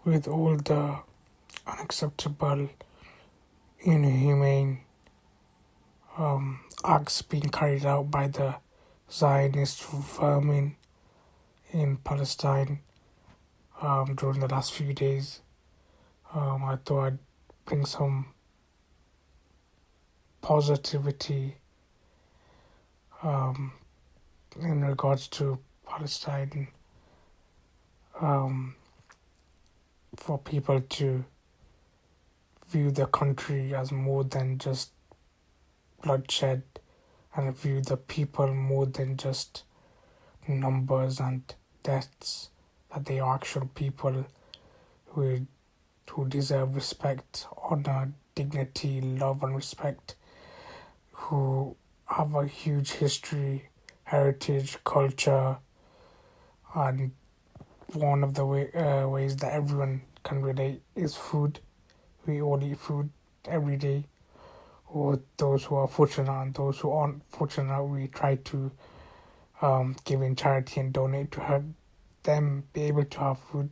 with all the unacceptable, inhumane acts being carried out by the Zionist vermin in Palestine during the last few days. I thought I'd bring some positivity um, in regards to Palestine, um, for people to view the country as more than just bloodshed and view the people more than just numbers and deaths, that they are actual people who deserve respect, honor, dignity, love, and respect, who have a huge history, heritage, culture, and one of the ways that everyone can relate is food. We all eat food every day, or those who are fortunate and those who aren't fortunate, we try to give in charity and donate to help them be able to have food.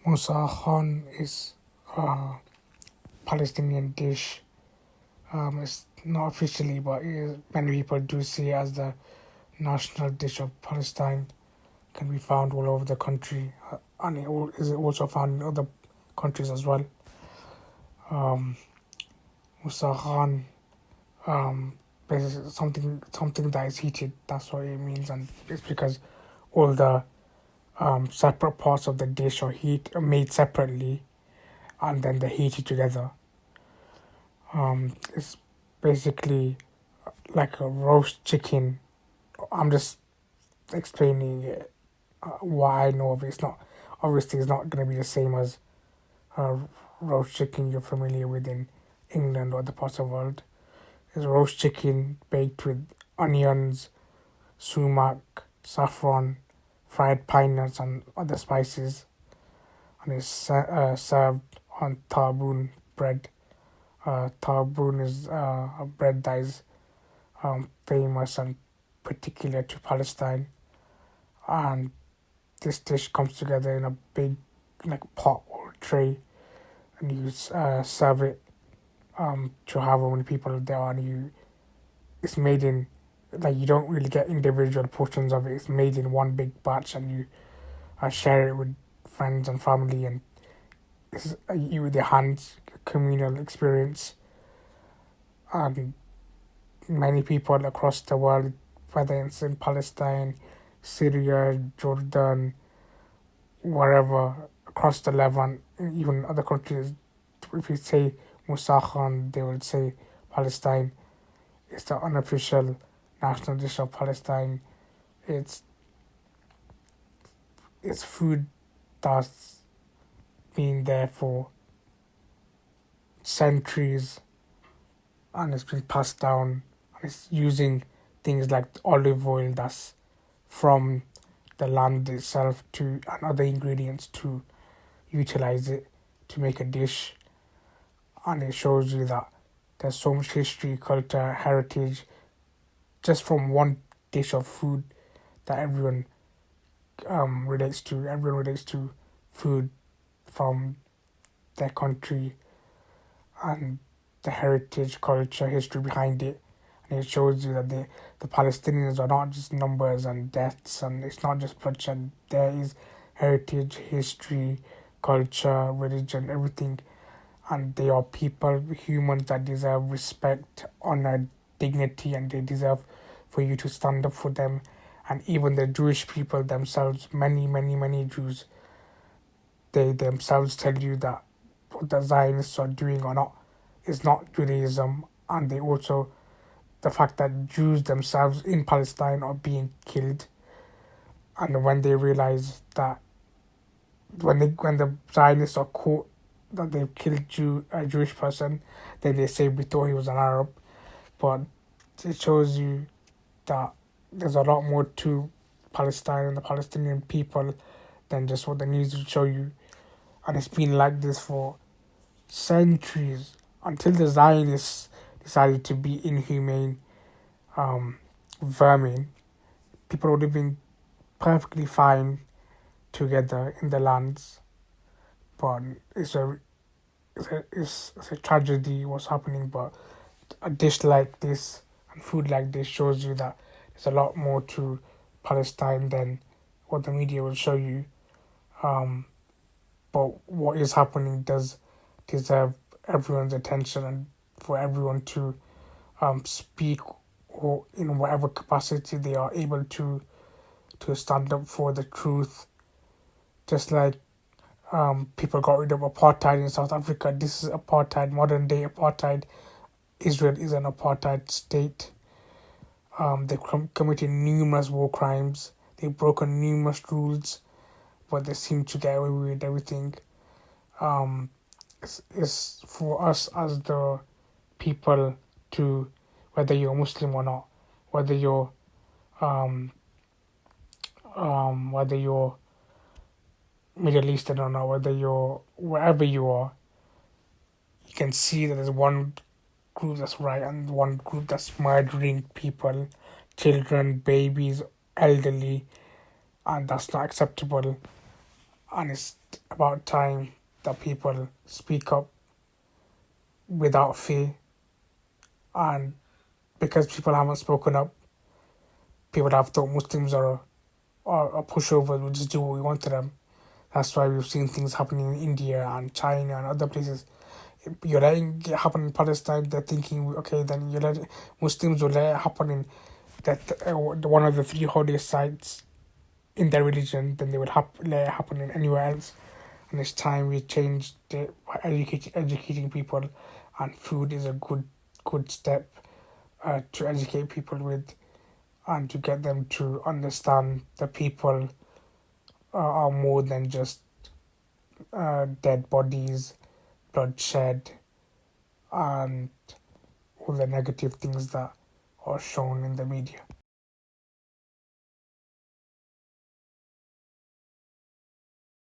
Musakhan is a Palestinian dish. It's not officially, but many people do see it as the national dish of Palestine. Can be found all over the country, and is also found in other countries as well. Um, Musakhan, basically something that is heated. That's what it means, and it's because all the separate parts of the dish are made separately, and then they're heated together. It's basically like a roast chicken. I'm just explaining it, what I know of it. It's not obviously it's not going to be the same as roast chicken you're familiar with in England or other parts of the world. It's roast chicken baked with onions, sumac, saffron, fried pine nuts, and other spices, and it's served on taboon bread. Taboon is a bread that is famous and particular to Palestine, and this dish comes together in a big like pot or tray, and you serve it to however many people there are, and it's made in, like, you don't really get individual portions of it. It's made in one big batch, and you share it with friends and family, and it's you with your hands, communal experience, and many people across the world, whether it's in Palestine, Syria, Jordan, wherever across the Levant, even other countries. If you say Musakhan, they will say Palestine. It's the unofficial national dish of Palestine. It's it's food that's been there for centuries, and it's been passed down. It's using things like olive oil that's from the land itself to and other ingredients to utilize it to make a dish, and it shows you that there's so much history, culture, heritage just from one dish of food that everyone relates to. Everyone relates to food from their country and the heritage, culture, history behind it. And it shows you that the Palestinians are not just numbers and deaths, and it's not just bloodshed. There is heritage, history, culture, religion, everything. And they are people, humans that deserve respect, honor, dignity, and they deserve for you to stand up for them. And even the Jewish people themselves, many, many, many Jews, they themselves tell you that what the Zionists are doing or not is not Judaism, and they also the fact that Jews themselves in Palestine are being killed, and when they realize that when the Zionists are caught that they've killed a Jewish person, then they say we thought he was an Arab, but it shows you that there's a lot more to Palestine and the Palestinian people than just what the news will show you, and it's been like this for centuries until the Zionists decided to be inhumane vermin. People were living perfectly fine together in the lands, but it's a tragedy what's happening. But a dish like this and food like this shows you that there's a lot more to Palestine than what the media will show you. Um, but what is happening does deserve everyone's attention, and for everyone to speak or in whatever capacity they are able to stand up for the truth. Just like people got rid of apartheid in South Africa, this is apartheid, modern day apartheid. Israel is an apartheid state. They've committed numerous war crimes. They've broken numerous rules, but they seem to get away with everything. Um, it's for us as the people to, whether you're Muslim or not, whether you're um, whether you're Middle Eastern or not, whether you're wherever you are, you can see that there's one group that's right and one group that's murdering people, children, babies, elderly, and that's not acceptable. And it's about time that people speak up without fear. And because people haven't spoken up, people have thought Muslims are pushovers, we'll just do what we want to them. That's why we've seen things happening in India and China and other places. You're letting it happen in Palestine, they're thinking, okay, then you let Muslims will let it happen in that one of the three holiest sites in their religion, then they would let it happen in anywhere else. And it's time we changed it by educating people, and food is a good step to educate people with, and to get them to understand that people are more than just dead bodies, bloodshed, and all the negative things that are shown in the media.